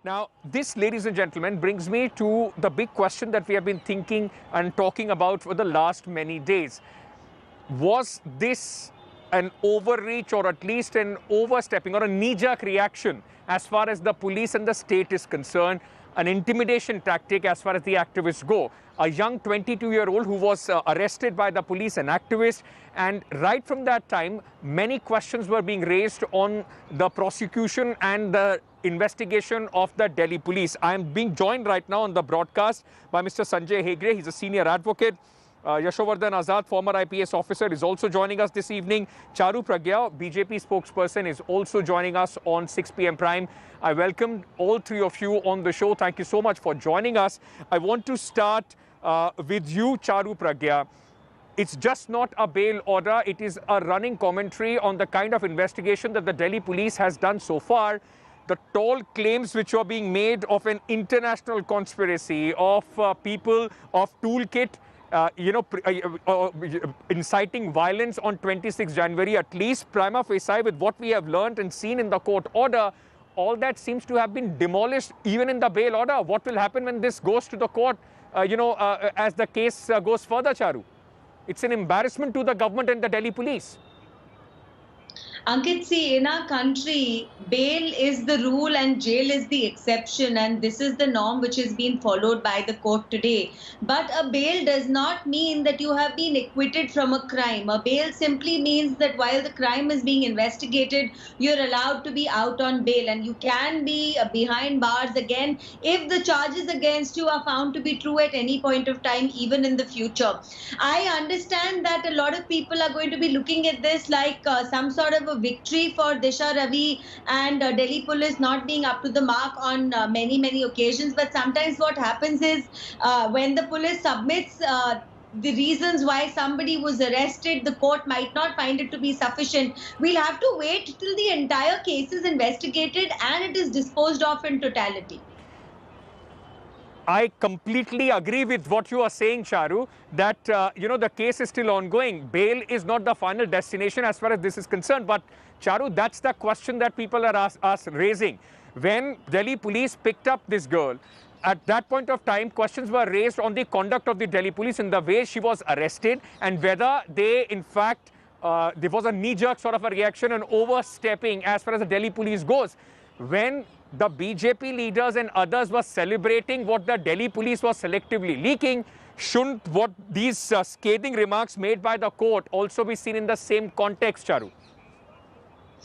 Now, this, ladies and gentlemen, brings me to the big question that we have been thinking and talking about for the last many days. Was this an overreach or at least an overstepping or a knee-jerk reaction as far as the police and the state is concerned, an intimidation tactic as far as the activists go? A young 22-year-old who was arrested by the police, an activist, and right from that time, many questions were being raised on the prosecution and the investigation of the Delhi police. I am being joined right now on the broadcast by Mr. Sanjay Hegde. He's a senior advocate. Yashovardhan Azad, former IPS officer, is also joining us this evening. Charu Pragya, BJP spokesperson, is also joining us on 6 p.m. Prime. I welcome all three of you on the show. Thank you so much for joining us. I want to start with you, Charu Pragya. It's just not a bail order. It is a running commentary on the kind of investigation that the Delhi police has done so far. The tall claims which are being made of an international conspiracy, of people, of toolkit, inciting violence on 26 January, at least prima facie with what we have learned and seen in the court order, all that seems to have been demolished even in the bail order. What will happen when this goes to the court, as the case goes further, Charu? It's an embarrassment to the government and the Delhi police. Ankit, see, in our country, bail is the rule and jail is the exception, and this is the norm which is being followed by the court today. But a bail does not mean that you have been acquitted from a crime. A bail simply means that while the crime is being investigated, you're allowed to be out on bail, and you can be behind bars again if the charges against you are found to be true at any point of time, even in the future. I understand that a lot of people are going to be looking at this like some sort of a victory for Disha Ravi and Delhi police not being up to the mark on many occasions. But sometimes what happens is when the police submits the reasons why somebody was arrested, the court might not find it to be sufficient. We'll have to wait till the entire case is investigated and it is disposed of in totality. I completely agree with what you are saying, Charu, that, the case is still ongoing. Bail is not the final destination as far as this is concerned. But, Charu, that's the question that people are raising. When Delhi police picked up this girl, at that point of time, questions were raised on the conduct of the Delhi police in the way she was arrested and whether they, in fact, there was a knee-jerk sort of a reaction and overstepping as far as the Delhi police goes. When the BJP leaders and others were celebrating what the Delhi police was selectively leaking, shouldn't what these scathing remarks made by the court also be seen in the same context, Charu?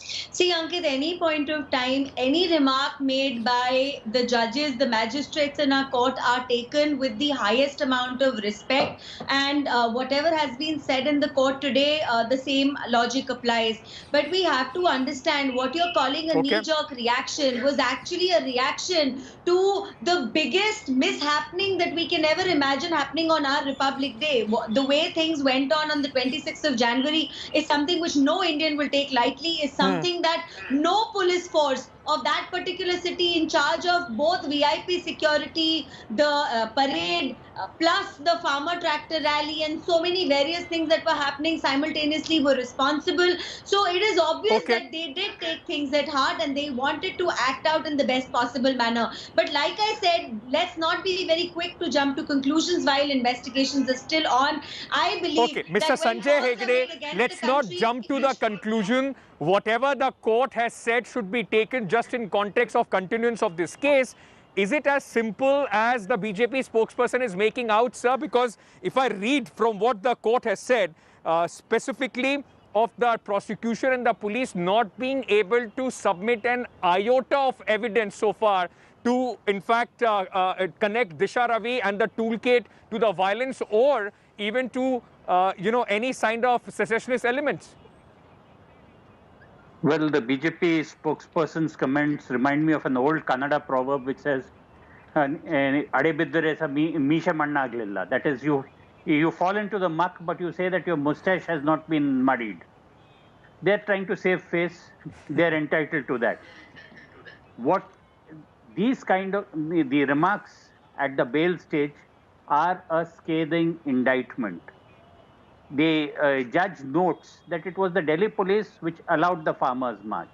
See, Ankit, any point of time, any remark made by the judges, the magistrates in our court are taken with the highest amount of respect, and whatever has been said in the court today, the same logic applies. But we have to understand what you're calling a knee-jerk reaction was actually a reaction to the biggest mishappening that we can ever imagine happening on our Republic Day. The way things went on the 26th of January is something which no Indian will take lightly, is something that no police force of that particular city in charge of both VIP security, the parade, plus the farmer tractor rally and so many various things that were happening simultaneously were responsible. So it is obvious that they did take things at heart and they wanted to act out in the best possible manner. But like I said, let's not be very quick to jump to conclusions while investigations are still on. I believe Mr. Sanjay Hegde, let's not jump to the conclusion. Whatever the court has said should be taken just in context of continuance of this case. Is it as simple as the BJP spokesperson is making out, sir? Because if I read from what the court has said, specifically of the prosecution and the police not being able to submit an iota of evidence so far to, in fact, connect Disha Ravi and the toolkit to the violence or even to, any kind of secessionist elements. Well, the BJP spokesperson's comments remind me of an old Kannada proverb which says, "Ade biddare sa meesha manna aglilla." That is, you fall into the muck, but you say that your mustache has not been muddied. They're trying to save face. They're entitled to that. What these kind of the remarks at the bail stage are a scathing indictment. The judge notes that it was the Delhi police which allowed the farmers' march.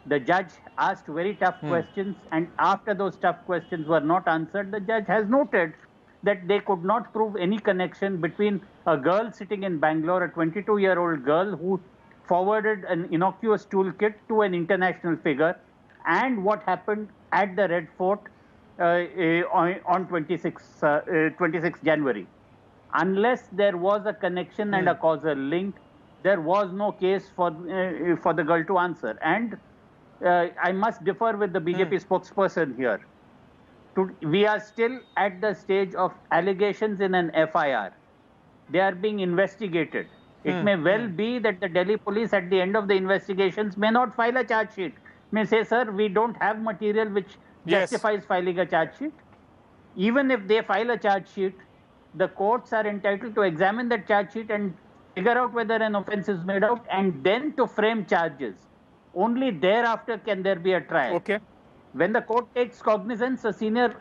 The judge asked very tough questions, and after those tough questions were not answered, the judge has noted that they could not prove any connection between a girl sitting in Bangalore, a 22-year-old girl who forwarded an innocuous toolkit to an international figure, and what happened at the Red Fort on 26 January. Unless there was a connection and a causal link, there was no case for the girl to answer. And I must differ with the BJP spokesperson here. We are still at the stage of allegations in an FIR. They are being investigated. It may well be that the Delhi police at the end of the investigations may not file a charge sheet. May say, sir, we don't have material which justifies filing a charge sheet. Even if they file a charge sheet, the courts are entitled to examine that charge sheet and figure out whether an offense is made out and then to frame charges. Only thereafter can there be a trial. Okay. When the court takes cognizance, a senior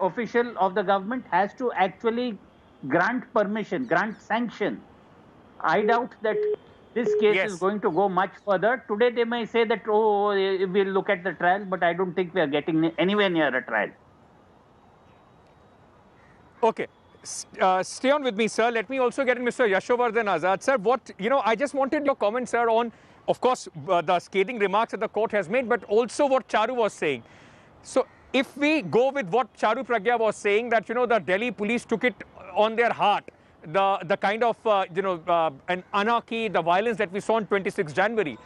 official of the government has to actually grant permission, grant sanction. I doubt that this case is going to go much further. Today they may say that, oh, we'll look at the trial, but I don't think we are getting anywhere near a trial. Okay. Stay on with me, sir. Let me also get in Mr. Yashovardhan Azad. Sir, I just wanted your comments, sir, on, of course, the scathing remarks that the court has made, but also what Charu was saying. So, if we go with what Charu Pragya was saying, that, the Delhi police took it on their heart, the kind of, an anarchy, the violence that we saw on 26 January.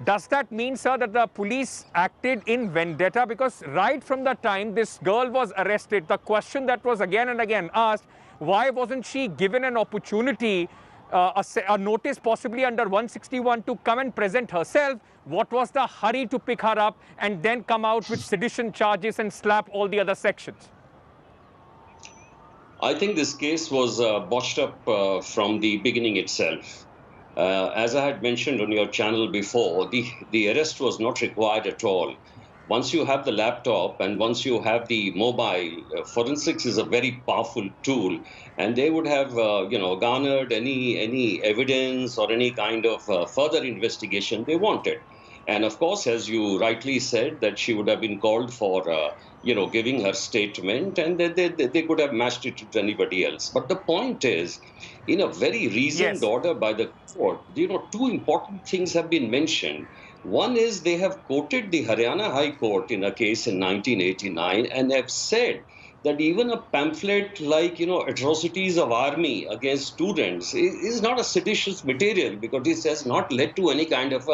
Does that mean, sir, that the police acted in vendetta? Because right from the time this girl was arrested, the question that was again and again asked, why wasn't she given an opportunity, a notice possibly under 161 to come and present herself? What was the hurry to pick her up and then come out with sedition charges and slap all the other sections? I think this case was botched up from the beginning itself. As I had mentioned on your channel before, the arrest was not required at all. Once you have the laptop and once you have the mobile, forensics is a very powerful tool, and they would have, garnered any evidence or any kind of further investigation they wanted. And of course, as you rightly said, that she would have been called for, giving her statement, and they could have matched it to anybody else. But the point is, in a very recent order by the court, two important things have been mentioned. One is they have quoted the Haryana High Court in a case in 1989 and have said that even a pamphlet like, atrocities of army against students is not a seditious material because it has not led to any kind of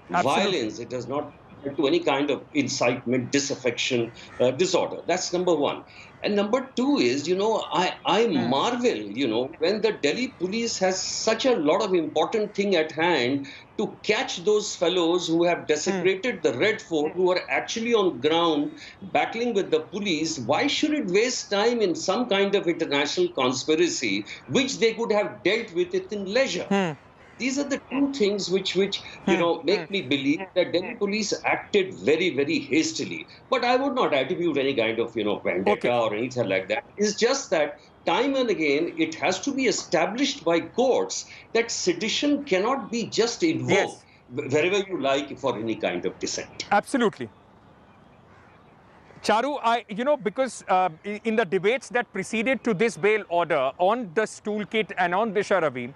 violence. It has not led to any kind of incitement, disaffection, disorder. That's number one. And number two is, I marvel, when the Delhi police has such a lot of important thing at hand to catch those fellows who have desecrated the Red Fort, who are actually on ground battling with the police. Why should it waste time in some kind of international conspiracy, which they could have dealt with it in leisure? These are the two things which make me believe that Delhi police acted very, very hastily. But I would not attribute any kind of, vendetta or anything like that. It's just that time and again, it has to be established by courts that sedition cannot be just invoked wherever you like for any kind of dissent. Absolutely. Charu, because in the debates that preceded to this bail order on the toolkit and on Disha Ravi,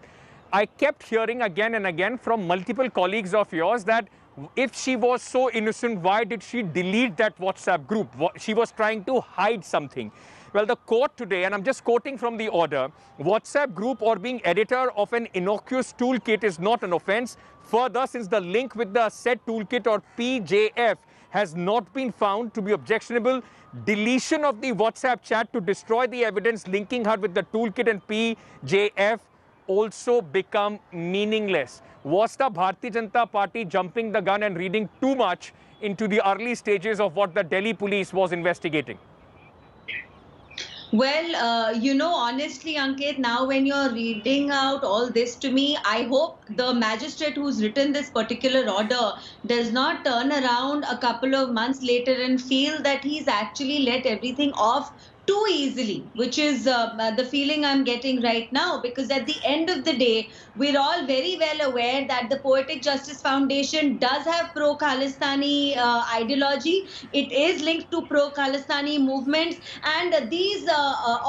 I kept hearing again and again from multiple colleagues of yours that if she was so innocent, why did she delete that WhatsApp group? She was trying to hide something. Well, the court today, and I'm just quoting from the order, WhatsApp group or being editor of an innocuous toolkit is not an offense. Further, since the link with the said toolkit or PJF has not been found to be objectionable, deletion of the WhatsApp chat to destroy the evidence linking her with the toolkit and PJF also become meaningless. Was the Bharatiya Janata Party jumping the gun and reading too much into the early stages of what the Delhi police was investigating? Well, honestly, Ankit, now when you're reading out all this to me, I hope the magistrate who's written this particular order does not turn around a couple of months later and feel that he's actually let everything off too easily, which is the feeling I'm getting right now. Because at the end of the day, we're all very well aware that the Poetic Justice Foundation does have pro-Khalistani ideology. It is linked to pro-Khalistani movements, and these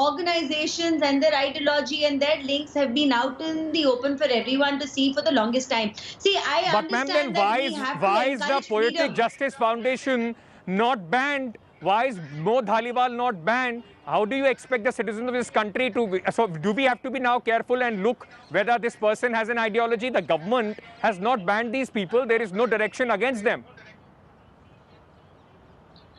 organizations and their ideology and their links have been out in the open for everyone to see for the longest time. See, I But ma'am, then understand that we have to why is the encourage Poetic freedom. Justice Foundation not banned? Why is Mo Dhaliwal not banned? How do you expect the citizens of this country to be? So do we have to be now careful and look whether this person has an ideology? The government has not banned these people. There is no direction against them.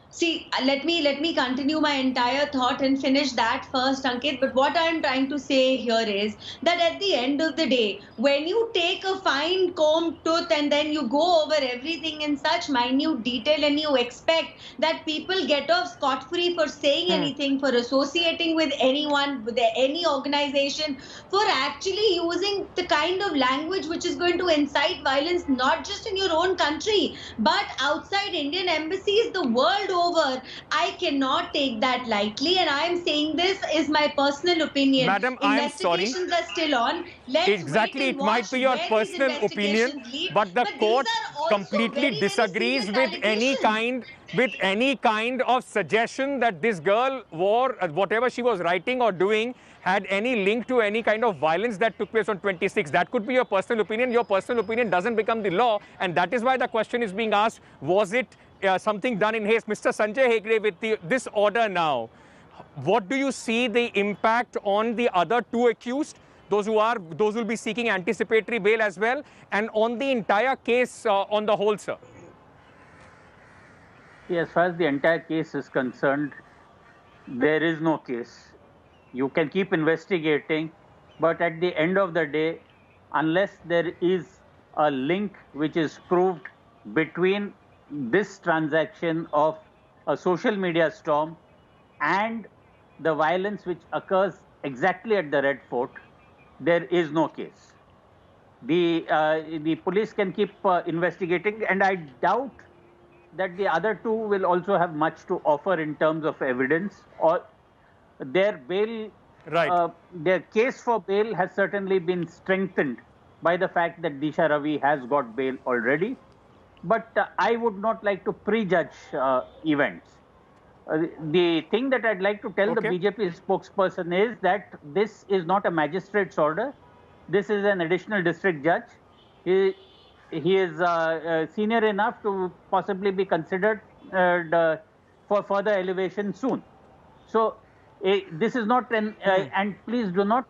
See, let me continue my entire thought and finish that first, Ankit. But what I'm trying to say here is that at the end of the day, when you take a fine comb tooth and then you go over everything in such minute detail and you expect that people get off scot-free for saying anything, for associating with anyone, with any organization, for actually using the kind of language which is going to incite violence, not just in your own country, but outside Indian embassies the world over, I cannot take that lightly, and I am saying this is my personal opinion. Madam, I am sorry. Investigations are still on. Let's Exactly, wait it and might watch be your where these personal investigations opinion, lead. but the these court are also completely very, very disagrees serious with any kind of suggestion that this girl wore whatever she was writing or doing had any link to any kind of violence that took place on 26. That could be your personal opinion. Your personal opinion doesn't become the law, and that is why the question is being asked, was it something done in haste? Mr. Sanjay Hegde, with this order now, what do you see the impact on the other two accused, those who will be seeking anticipatory bail as well, and on the entire case on the whole, sir? As far as the entire case is concerned, there is no case. You can keep investigating, but at the end of the day, unless there is a link which is proved between this transaction of a social media storm and the violence which occurs exactly at the Red Fort, there is no case. The police can keep investigating, and I doubt that the other two will also have much to offer in terms of evidence, or their bail, their case for bail has certainly been strengthened by the fact that Disha Ravi has got bail already. But I would not like to prejudge events. The thing that I'd like to tell the BJP spokesperson is that this is not a magistrate's order. This is an additional district judge. He is senior enough to possibly be considered for further elevation soon. So this is not an, and please do not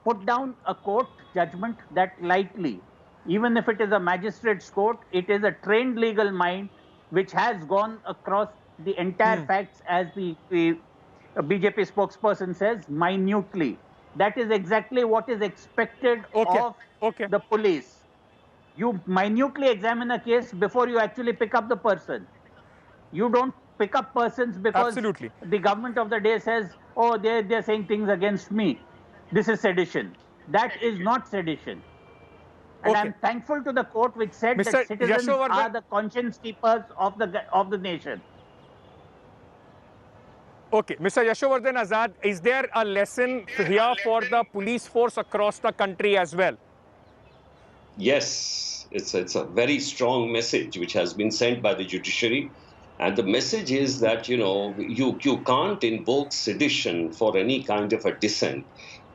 put down a court judgment that lightly. Even if it is a magistrate's court, it is a trained legal mind which has gone across the entire facts, as the BJP spokesperson says, minutely. That is exactly what is expected of the police. You minutely examine a case before you actually pick up the person. You don't pick up persons because the government of the day says, oh, they're saying things against me. This is sedition. That is not sedition. And I'm thankful to the court which said that citizens are the conscience keepers of the nation. Okay, Mr. Yashovardhan Azad, is there a lesson here for the police force across the country as well? Yes, it's a very strong message which has been sent by the judiciary. And the message is that, you can't invoke sedition for any kind of a dissent.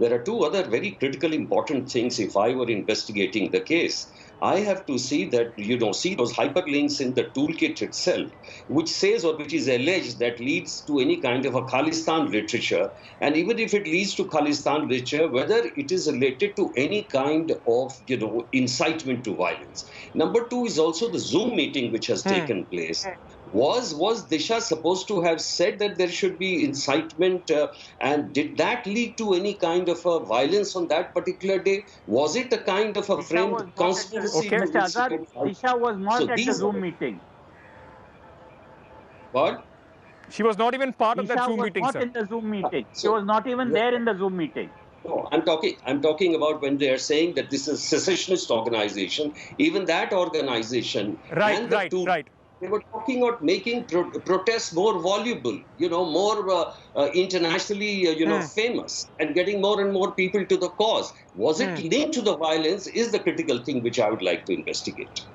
There are two other very critical important things if I were investigating the case. I have to see that, see those hyperlinks in the toolkit itself, which says or which is alleged that leads to any kind of a Khalistan literature. And even if it leads to Khalistan literature, whether it is related to any kind of, incitement to violence. Number two is also the Zoom meeting which has taken place. Was Disha supposed to have said that there should be incitement, and did that lead to any kind of a violence on that particular day? Was it a kind of a framed conspiracy? Mr. Azad, Disha was not at the Zoom meeting. What? She was not even part of that Zoom meeting, sir. She was not in the Zoom meeting. She was not even there in the Zoom meeting. No, I'm talking about when they are saying that this is a secessionist organization. Even that organization, right. They were talking about making protests more voluble, more internationally, famous, and getting more and more people to the cause. Was it linked to the violence is the critical thing which I would like to investigate.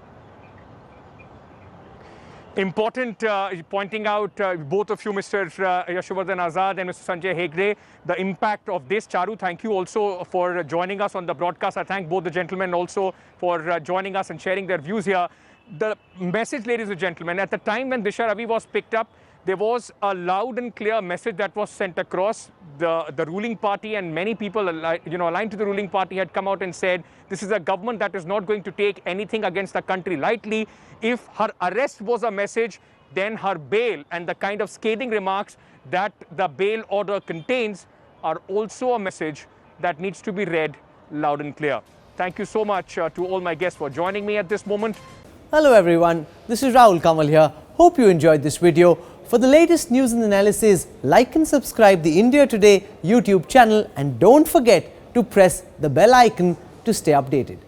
Important pointing out, both of you, Mr. Yashovardhan Azad and Mr. Sanjay Hegde, the impact of this. Charu, thank you also for joining us on the broadcast. I thank both the gentlemen also for joining us and sharing their views here. The message, ladies and gentlemen, at the time when Disha Ravi was picked up, there was a loud and clear message that was sent across. The ruling party and many people aligned to the ruling party had come out and said, this is a government that is not going to take anything against the country lightly. If her arrest was a message, then her bail and the kind of scathing remarks that the bail order contains are also a message that needs to be read loud and clear. Thank you so much to all my guests for joining me at this moment. Hello everyone, this is Rahul Kamal here. Hope you enjoyed this video. For the latest news and analysis, like and subscribe the India Today YouTube channel and don't forget to press the bell icon to stay updated.